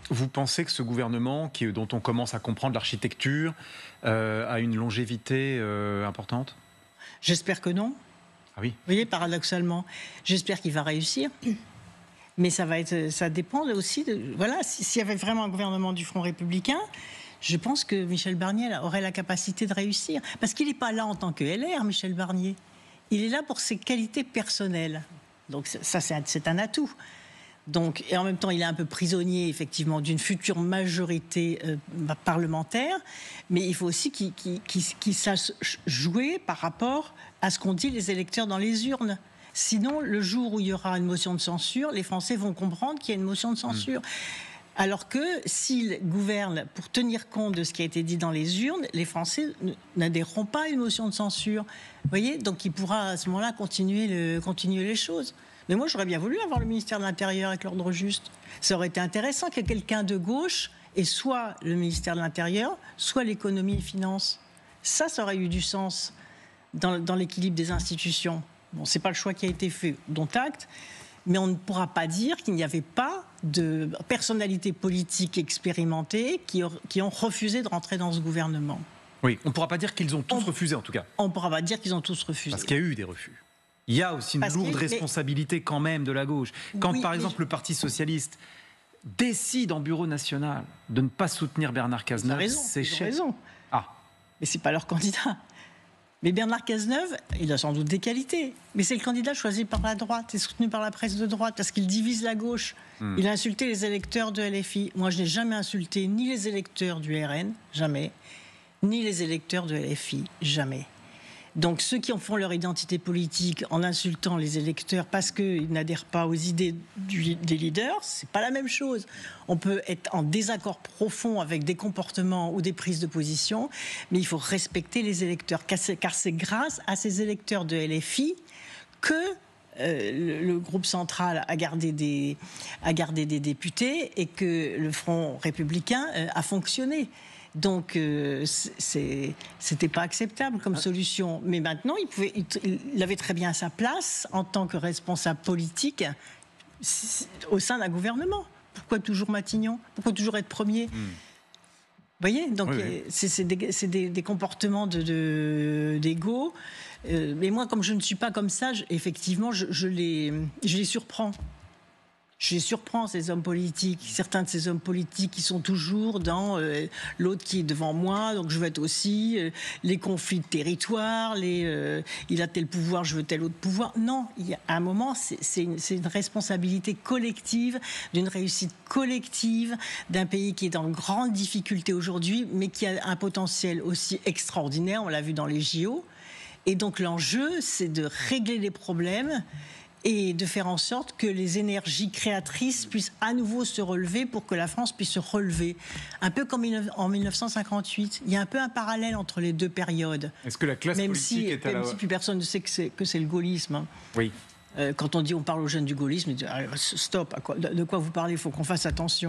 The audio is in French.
Vous pensez que ce gouvernement, dont on commence à comprendre l'architecture, a une longévité importante? J'espère que non. Ah oui. Vous voyez, paradoxalement, j'espère qu'il va réussir. Mais ça dépend aussi de... Voilà, s'il y avait vraiment un gouvernement du Front républicain, je pense que Michel Barnier aurait la capacité de réussir. Parce qu'il n'est pas là en tant que LR, Michel Barnier. Il est là pour ses qualités personnelles. Donc ça, c'est un atout. Donc, et en même temps, il est un peu prisonnier, effectivement, d'une future majorité parlementaire. Mais il faut aussi qu'il sache jouer par rapport à ce qu'ont dit les électeurs dans les urnes. Sinon, le jour où il y aura une motion de censure, les Français vont comprendre qu'il y a une motion de censure. Alors que s'il gouverne pour tenir compte de ce qui a été dit dans les urnes, les Français n'adhéreront pas à une motion de censure. Vous voyez ? Donc il pourra à ce moment-là continuer les choses. Mais moi, j'aurais bien voulu avoir le ministère de l'Intérieur avec l'ordre juste. Ça aurait été intéressant qu'il y ait quelqu'un de gauche et soit le ministère de l'Intérieur, soit l'économie et finances. Ça aurait eu du sens dans l'équilibre des institutions. Bon, c'est pas le choix qui a été fait, dont acte, mais on ne pourra pas dire qu'il n'y avait pas de personnalités politiques expérimentées qui ont refusé de rentrer dans ce gouvernement. Oui, on ne pourra pas dire qu'ils ont tous refusé, en tout cas. On ne pourra pas dire qu'ils ont tous refusé. Parce qu'il y a eu des refus. Il y a aussi une lourde responsabilité quand même de la gauche. Quand, par exemple, le Parti socialiste décide en bureau national de ne pas soutenir Bernard Cazeneuve, c'est cher. Ils ont raison. Ah. Mais ce n'est pas leur candidat. Mais Bernard Cazeneuve, il a sans doute des qualités. Mais c'est le candidat choisi par la droite et soutenu par la presse de droite parce qu'il divise la gauche. Il a insulté les électeurs de LFI. Moi, je n'ai jamais insulté ni les électeurs du RN, jamais, ni les électeurs de LFI, jamais. Donc ceux qui en font leur identité politique en insultant les électeurs parce qu'ils n'adhèrent pas aux idées des leaders, c'est pas la même chose. On peut être en désaccord profond avec des comportements ou des prises de position, mais il faut respecter les électeurs, car c'est grâce à ces électeurs de LFI que le groupe central a gardé des députés et que le Front républicain a fonctionné. Donc, c'était pas acceptable comme solution. Mais maintenant, il avait très bien sa place en tant que responsable politique au sein d'un gouvernement. Pourquoi toujours Matignon ? Pourquoi toujours être premier ? Vous voyez ? Donc, oui. C'est des comportements d'ego. Mais moi, comme je ne suis pas comme ça, effectivement, je les surprends. Je les surprends, ces hommes politiques. Certains de ces hommes politiques qui sont toujours dans l'autre qui est devant moi, donc je veux être aussi les conflits de territoire, il a tel pouvoir, je veux tel autre pouvoir. Non, à un moment, c'est une responsabilité collective, d'une réussite collective d'un pays qui est dans de grandes difficultés aujourd'hui, mais qui a un potentiel aussi extraordinaire, on l'a vu dans les JO. Et donc l'enjeu, c'est de régler les problèmes et de faire en sorte que les énergies créatrices puissent à nouveau se relever pour que la France puisse se relever. Un peu comme en 1958. Il y a un peu un parallèle entre les deux périodes. Est-ce que la classe politique est à la... Même si plus personne ne sait que c'est le gaullisme. Hein. Oui. Quand on parle aux jeunes du gaullisme, ils disent « Stop, de quoi vous parlez ? Il faut qu'on fasse attention. »